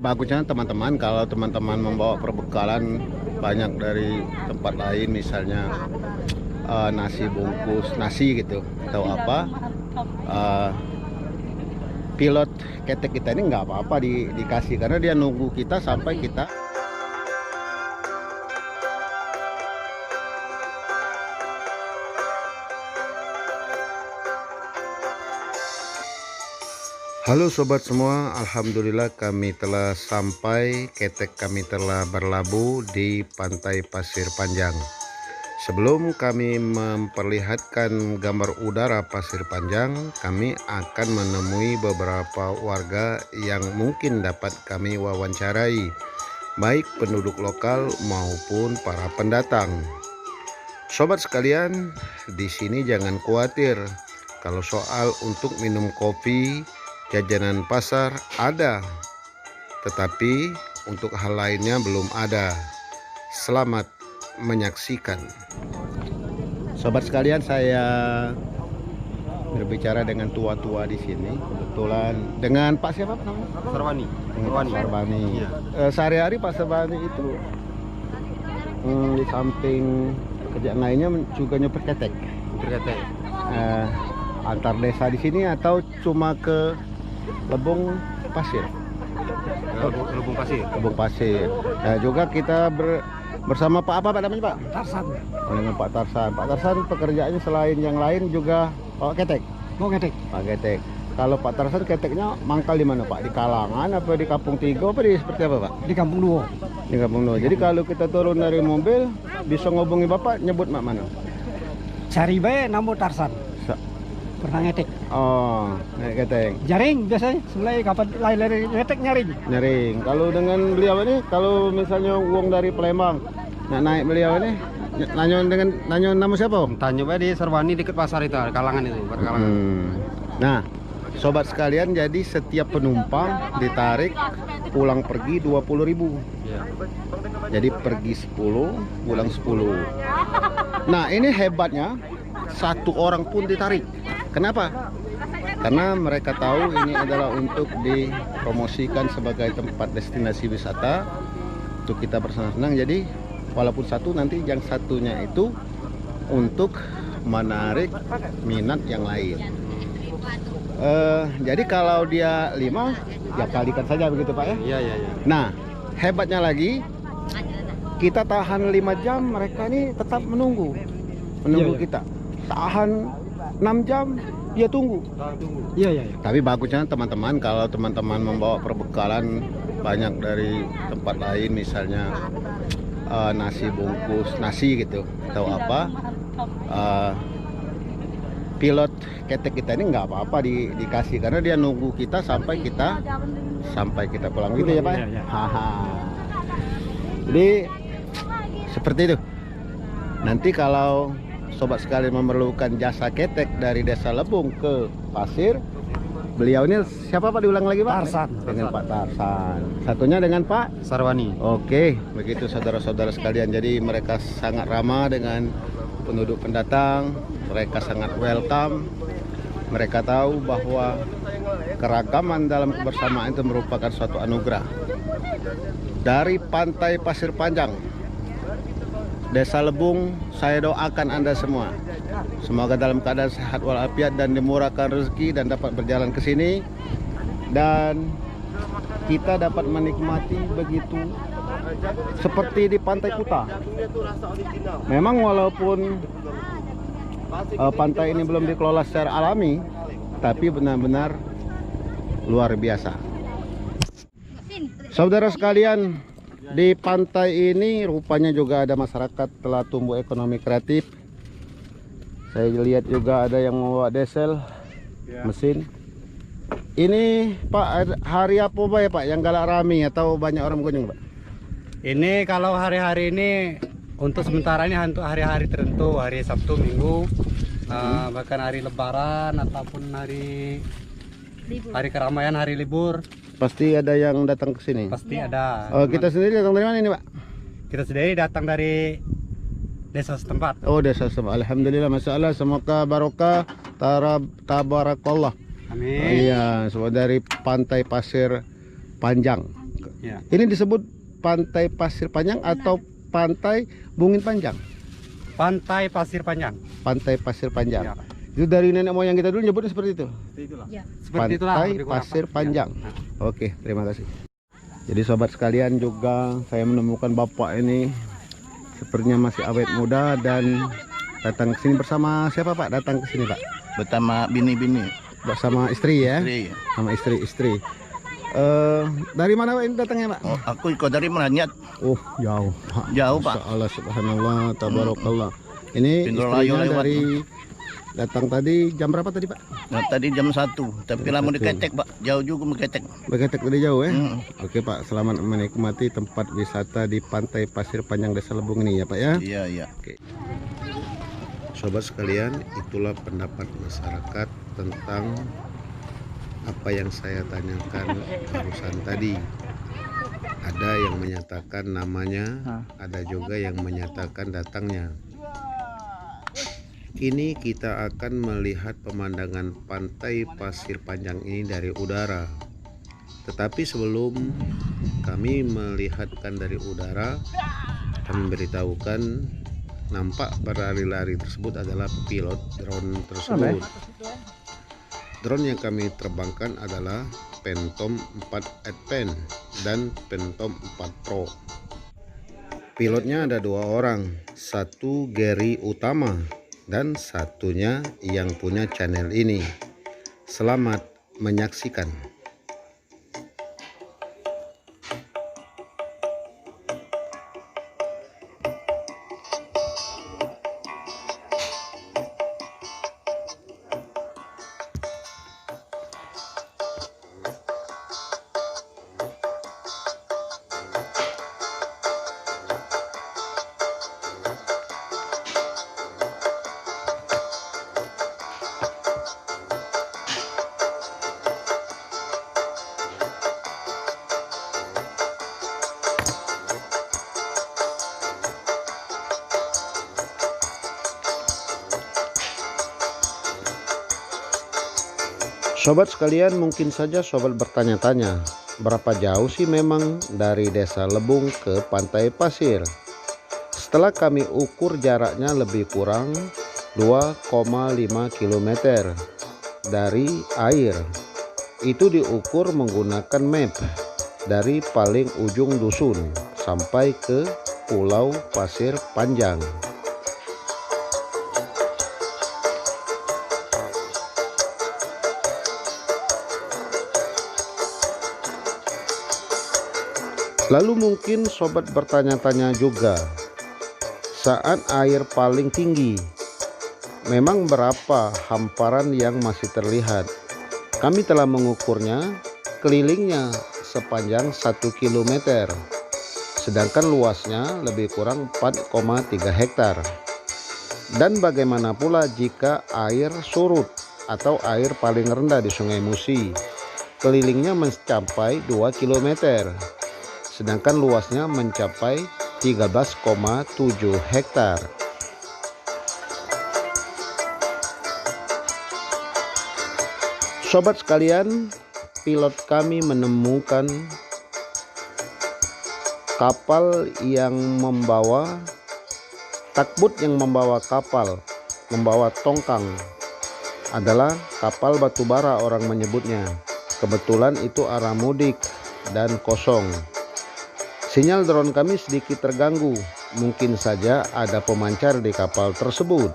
bagusnya teman-teman kalau teman-teman membawa perbekalan banyak dari tempat lain, misalnya nasi bungkus nasi gitu atau apa, pilot ketek kita ini nggak apa-apa dikasih, karena dia nunggu kita sampai kita. Halo sobat semua, alhamdulillah kami telah sampai, ketek kami telah berlabuh di Pantai Pasir Panjang. Sebelum kami memperlihatkan gambar udara Pasir Panjang, kami akan menemui beberapa warga yang mungkin dapat kami wawancarai, baik penduduk lokal maupun para pendatang. Sobat sekalian, di sini jangan khawatir kalau soal untuk minum kopi, jajanan pasar ada, tetapi untuk hal lainnya belum ada. Selamat menyaksikan. Sobat sekalian, saya berbicara dengan tua-tua di sini. Kebetulan dengan Pak siapa namanya? Sarwani. Pak Sarwani. Iya. Sehari-hari Pak Sarwani itu di samping kerjaan lainnya juga nyopir ketek. Berkata Antar desa di sini atau cuma ke Lebung Pasir? Lubung Pasir. Lebung Pasir. Nah, juga kita bersama Pak apa namanya Pak? Tarsan. Dengan Pak Tarsan. Pak Tarsan pekerjaannya selain yang lain juga ketek. Mau ketek. Pak ketek. Kalau Pak Tarsan keteknya mangkal di mana Pak? Di Kalangan apa di Kampung Tiga apa di seperti apa Pak? Di Kampung Duo. Di Kampung Tiga. Jadi kalau kita turun dari mobil bisa ngobongi Bapak, nyebut mak mana? Cari bae namo Tarsan. Pernah ngetek. Oh, naik ketek. Jaring biasanya. Sebelah kapan lain ngetek nyaring. Nyaring. Kalau dengan beliau ini, kalau misalnya uang dari Palembang, naik beliau ini, nanya nama siapa? Tanya bae di Sarwani dekat pasar itu, Kalangan itu, Kalangan. Nah, sobat sekalian, jadi setiap penumpang ditarik pulang pergi 20.000. Iya. Jadi pergi 10, pulang 10. Nah, ini hebatnya, satu orang pun ditarik. Kenapa? Karena mereka tahu ini adalah untuk dipromosikan sebagai tempat destinasi wisata untuk kita bersenang-senang. Jadi walaupun satu, nanti yang satunya itu untuk menarik minat yang lain. Jadi kalau dia 5, ya kalikan saja begitu Pak ya. Iya. Nah, hebatnya lagi, kita tahan 5 jam, mereka ini tetap menunggu Iya. kita. Tahan 6 jam, dia tunggu. Iya. Tapi bagusnya teman-teman, kalau teman-teman membawa perbekalan banyak dari tempat lain, misalnya nasi bungkus nasi gitu atau apa, pilot ketek kita ini nggak apa-apa dikasih, karena dia nunggu kita sampai kita pulang gitu ya Pak. Iya. Haha. Jadi seperti itu. Nanti kalau sobat sekalian memerlukan jasa ketek dari Desa Lebung ke Pasir, beliau ini siapa Pak, diulang lagi Pak? Tarsan. Dengan Pak Tarsan. Satunya dengan Pak Sarwani. Oke, begitu saudara-saudara sekalian. Jadi mereka sangat ramah dengan penduduk pendatang, mereka sangat welcome. Mereka tahu bahwa keragaman dalam kebersamaan itu merupakan suatu anugerah. Dari Pantai Pasir Panjang, Desa Lebung, saya doakan Anda semua semoga dalam keadaan sehat walafiat dan dimurahkan rezeki dan dapat berjalan ke sini, dan kita dapat menikmati begitu seperti di Pantai Kuta. Memang walaupun pantai ini belum dikelola secara alami, tapi benar-benar luar biasa. Saudara sekalian, di pantai ini rupanya juga ada masyarakat telah tumbuh ekonomi kreatif. Saya lihat juga ada yang membawa diesel mesin. Ini Pak, hari apa ya Pak yang galak rame atau banyak orang berkunjung Pak? Ini kalau hari-hari ini untuk sementara ini untuk hari-hari tertentu, hari Sabtu, Minggu, bahkan hari Lebaran ataupun hari keramaian, hari libur. Pasti ada yang datang ke sini. Pasti ada. Oh, kita sendiri datang dari mana ini Pak? Kita sendiri datang dari desa setempat. Oh, desa setempat. Alhamdulillah, masya Allah, semoga barokah, tabarakallah. Amin. Iya, semua dari Pantai Pasir Panjang. Ya. Ini disebut Pantai Pasir Panjang atau Pantai Bungin Panjang? Pantai Pasir Panjang. Pantai Pasir Panjang. Ya. Itu dari nenek moyang kita dulu nyebutnya seperti itu. Itulah. Ya. Seperti itulah. Pantai lebih kurang, Pasir Pak. Panjang. Ya. Nah. Oke, terima kasih. Jadi sobat sekalian, juga saya menemukan bapak ini sepertinya masih awet muda dan datang ke sini bersama siapa Pak? Datang ke sini Pak? Bersama bini-bini. Bersama istri ya? Istri. Sama istri. Dari mana Pak ini datangnya Pak? Oh, aku ikut dari Melanyat. Oh, jauh Pak. Jauh, Pak. Masya Allah, subhanallah, tabarakallah. Ini Pintu Layu istrinya lewat. dari datang tadi jam berapa tadi Pak? Nah, tadi jam 1, tapi Jam lama 1. diketek, Pak. Jauh juga mengetek. Beketek dari jauh ya? Hmm. Oke Pak, selamat menikmati tempat wisata di Pantai Pasir Panjang Desa Lebung ini ya Pak ya. Iya, iya. Oke. Sobat sekalian, itulah pendapat masyarakat tentang apa yang saya tanyakan barusan tadi. Ada yang menyatakan namanya, ada juga yang menyatakan datangnya. Kini kita akan melihat pemandangan Pantai Pasir Panjang ini dari udara. Tetapi sebelum kami melihatkan dari udara, kami memberitahukan nampak berlari-lari tersebut adalah pilot drone tersebut. Drone yang kami terbangkan adalah Phantom 4 Advance dan Phantom 4 Pro. Pilotnya ada 2 orang, satu Gary Utama dan satunya yang punya channel ini. Selamat menyaksikan. Sobat sekalian, mungkin saja sobat bertanya-tanya, berapa jauh sih memang dari Desa Lebung ke Pantai Pasir? Setelah kami ukur, jaraknya lebih kurang 2,5 km dari air. Itu diukur menggunakan map dari paling ujung dusun sampai ke Pulau Pasir Panjang. Lalu mungkin sobat bertanya-tanya juga, saat air paling tinggi, memang berapa hamparan yang masih terlihat? Kami telah mengukurnya, kelilingnya sepanjang 1 km, sedangkan luasnya lebih kurang 4,3 hektar. Dan bagaimana pula jika air surut atau air paling rendah di Sungai Musi? Kelilingnya mencapai 2 km. Sedangkan luasnya mencapai 13,7 hektar. Sobat sekalian, pilot kami menemukan kapal yang membawa takbut, yang membawa kapal, membawa tongkang, adalah kapal batubara orang menyebutnya. Kebetulan itu arah mudik dan kosong. Sinyal drone kami sedikit terganggu, mungkin saja ada pemancar di kapal tersebut.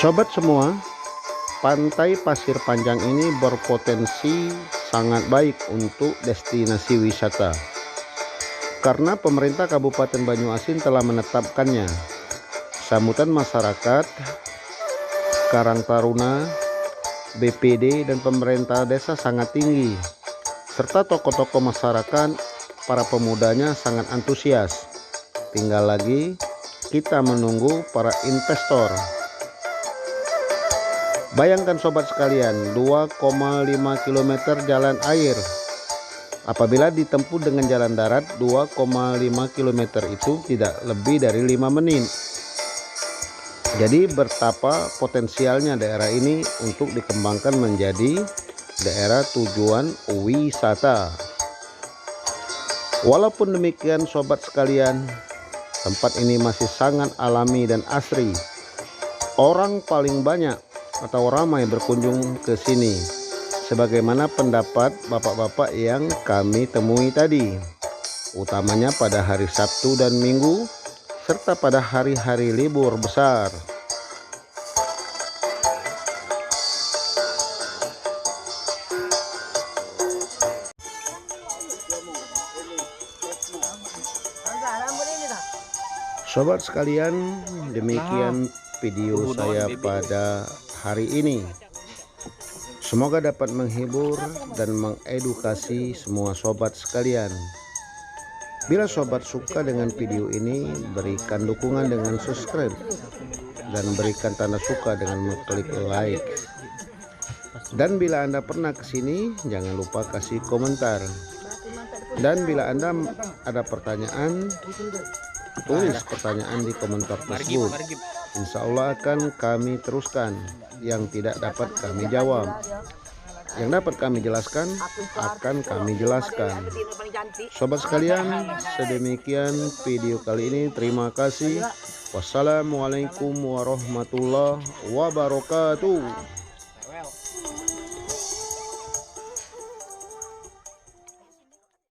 Sobat semua, Pantai Pasir Panjang ini berpotensi sangat baik untuk destinasi wisata karena pemerintah Kabupaten Banyuasin telah menetapkannya. Sambutan masyarakat, Karang Taruna, BPD dan pemerintah desa sangat tinggi, serta tokoh-tokoh masyarakat, para pemudanya sangat antusias. Tinggal lagi kita menunggu para investor. Bayangkan sobat sekalian, 2,5 km jalan air. Apabila ditempuh dengan jalan darat, 2,5 km itu tidak lebih dari 5 menit. Jadi betapa potensialnya daerah ini untuk dikembangkan menjadi daerah tujuan wisata. Walaupun demikian sobat sekalian, tempat ini masih sangat alami dan asri. Orang paling banyak atau ramai berkunjung ke sini, sebagaimana pendapat bapak-bapak yang kami temui tadi, utamanya pada hari Sabtu dan Minggu, serta pada hari-hari libur besar. Sobat sekalian, demikian video saya pada hari ini. Semoga dapat menghibur dan mengedukasi semua sobat sekalian. Bila sobat suka dengan video ini, berikan dukungan dengan subscribe dan berikan tanda suka dengan mengklik like. Dan bila Anda pernah ke sini, jangan lupa kasih komentar. Dan bila Anda ada pertanyaan, tulis pertanyaan di komentar tersebut. Insya Allah akan kami teruskan. Yang tidak dapat kami jawab, yang dapat kami jelaskan akan kami jelaskan. Sobat sekalian, sedemikian video kali ini. Terima kasih. Wassalamualaikum warahmatullahi wabarakatuh.